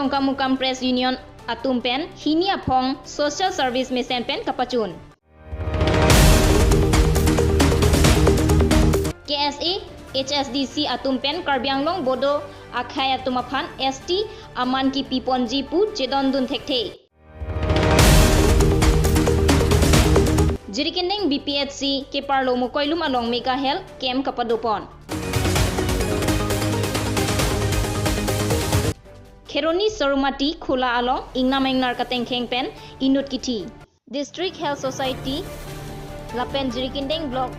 Kamukam Press Union atum pen hini Hamphang Social Service Mission pen kapachun. KSA HSDC atum pen Karbi Anglong Bodo akhei atum aphan ST aman kipi ponji pu chedon thekthe. Jirikindeng BPHC keparlo mukoilum along mega health camp kapadopon. Kheroni Sarumati Khula along Ingnamengnar Katengkheng pen Inut Kiti. District Health Society Lapen Jirikindeng Block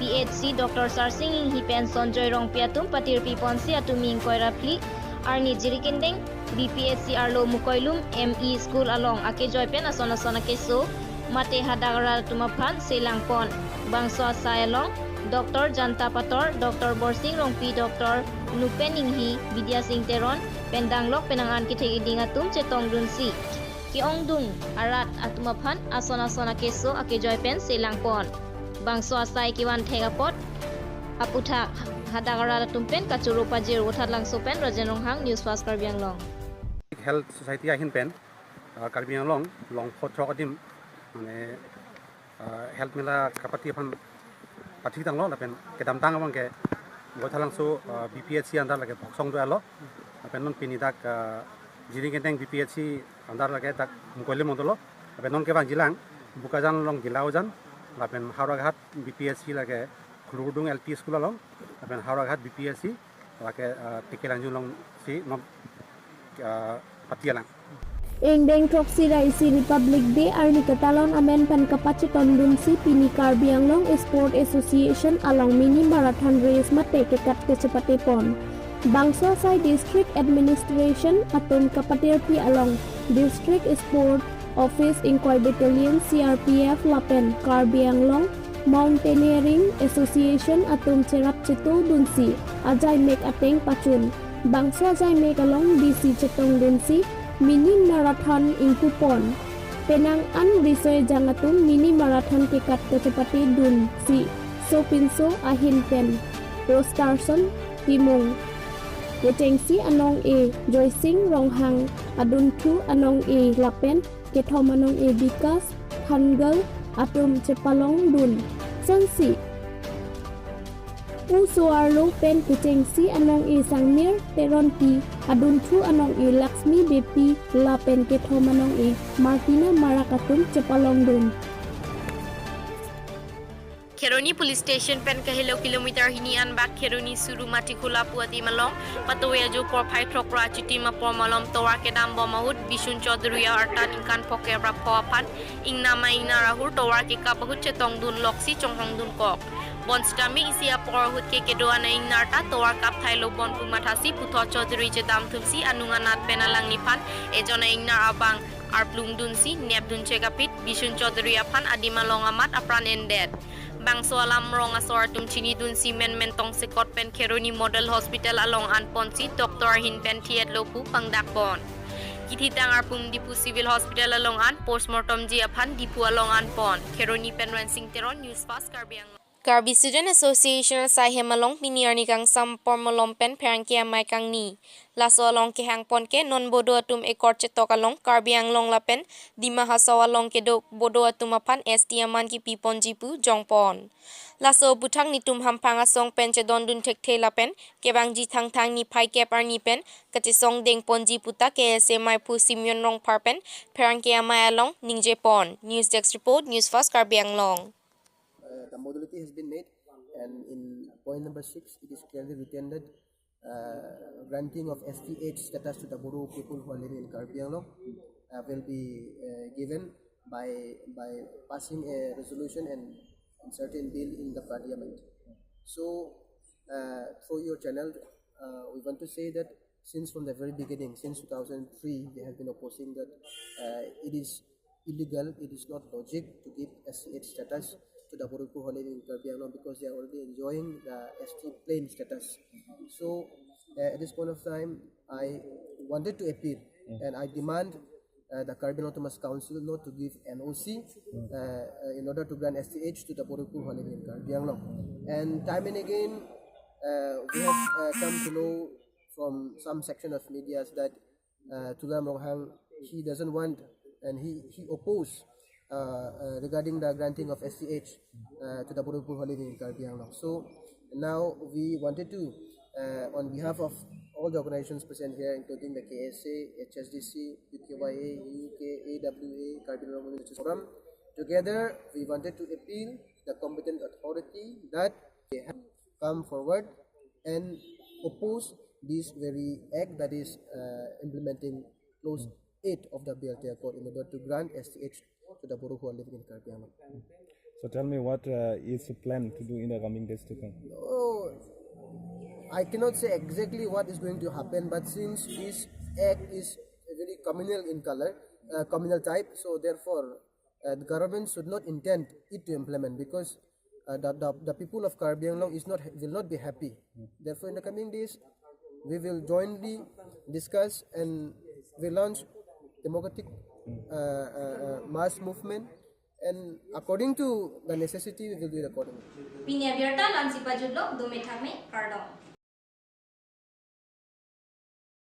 PHC Dr. Sarsing Hipen Sonjoy Rong Piatum Patir Piponsi Atuming Koirapli Arni Jirikindeng BPHC Arlo Mukoilum ME School along Akejoy pen asona keso Mate Hadagara Tumaphan Selangpon Bangso Sayalong Dr. Janta Pator Dr. Borsing Rongpi Dr. Nupeninghi Vidya Singh Teron Pendanglok penangan kithe idingatum chetong dunsi Kiongdung Arat Atumaphan asona keso Akejoy pen Selangpon Bangso Asai Kiwan Thegapot Aputhak Hadagara Tumpen Kachuru Pajir Uthatlang Sopen Rajenonghang News Fast Karbi Anglong Health Society ahin pen Karbi Anglong long photo adim mane health mela kapati aphan pathi tang lo lapen kedam tang amang ke gothalang so BPHC andar lage boksong do alo lapen non pini dak jiringenteng BPHC andar lage tak mukoile modolo lapen non ke bang jilang bukajan long gilao jan lapen hauraghat BPHC lage khuludung LP school along lapen hauraghat BPHC lage tikelanjung long si nom patialang Engdeng Troksi Raisi Republic Day Arni Katalon Amen Pen Kapacheton Dunsi Pini Karbi Anglong Sport Association along Mini Marathon Race Mate Kekat Kachepate Pon Bangso Sai District Administration Atum Kapatir Pi along District Sport Office Inquire Battalion CRPF Lapen Karbi Anglong Mountaineering Association Atum Cherap Chetu Dunsi Ajay Mek Ateng Pachun Bangso Ajay Mek along DC Chetong Dunsi Mini Marathon Ingkupon Penang an risoy jangatum Mini Marathon kekat kecepati dun si Sopinso ahin pen Rostarson Timung Yetengsi anong e Joysing Ronghang Adun tu anong e Lapen Ketom anong e Bikas Hangal Atum Chepalong dun Sansi Usuarlo pen kecengsi anong e Sangmir Teron pi Adun tu anong e Laksmi Bepi La pen ketom anong e Martina Marakatum Chepalong dun Kheroni Police Station pen kahilo kilometer hinian bak Kheroni Surumati Khula Puati Malong Patoya jo por phai thokra chiti ma por malom towa kedam bomahut Bishun Chaudhary artan inkan phoke rapho aphan ingnama ina rahur towa ke ka bahut chetong dun loksi chonghong dun kok Bonstami isia por hut ke kedoana ingnarta towa kap thailo bon pumathasi putho Chaudhary jedam thumsi anunganat penalang nipan ejona ingnar abang arplung dunsi nep dun chegapit Bishun Chaudhary aphan adimalong amat apran ended Bangso alam rong asor tum chini dun si men mentong sekot pen Kheroni Model Hospital along anponsi Dr. Hin pen thiet lopu pangdakpon Kithi tangar pum dipu Civil Hospital along an postmortem ji aphan dipu along anpon Kheroni pen Singh Teron News Fast Karbi Anglong Karbi Student Association sai hemalong piniarni kang sampor molom pen perangki amai kang ni laso along ke hangpon ke non bodo atum ekor chetok along Karbi Anglong lapen dima hasaw along ke do bodo atum aphan ST aman ki pipon jipu jongpon laso buthang netum Hamphang asong pen chedon thekthe lapen kebang ji thang ni phai ke parni pen kachisong deng ponji puta ke semai pu simyon rong parpen perangki amai along ningje pon News Desk Report News Fast Karbi Anglong The modality has been made, and in point number 6, it is clearly written that granting of STH status to the Bodo people who are living in Karbi Anglong will be given by passing a resolution and certain bill in the parliament. So, through your channel, we want to say that since from the very beginning, since 2003, they have been opposing that it is illegal, it is not logic to give STH status to the Bodo people who are living in Karbi Anglong because they are already enjoying the ST plain status. So at this point of time, I wanted to appeal and I demand the Karbi Autonomous Council not to give NOC in order to grant STH to the Bodo people who are living in Karbi Anglong. And time and again, we have come to know from some section of media that Tulam Ronghang, he doesn't want and he opposed regarding the granting of SCH to the Bodo people who are living in Karbi Anglong. So now we wanted to, on behalf of all the organizations present here, including the KSA, HSDC, UKYA, UK, AWA, Karbi Anglong Forum, together we wanted to appeal the competent authority that they have come forward and oppose this very act that is implementing clause 8 of the BLT Accord in order to grant STH to the Bodo who are living in Karbi Anglong. So tell me, what is the plan to do in the coming days to come? Oh, I cannot say exactly what is going to happen, but since this act is very communal in color, communal type, so therefore the government should not intend it to implement, because the people of Karbi Anglong will not be happy. Therefore, in the coming days, we will jointly discuss and we launch democratic mass movement, and according to the necessity, we will do it accordingly. Pinya Bierta Lansi Pajudlo, Dume Thame, Kardong.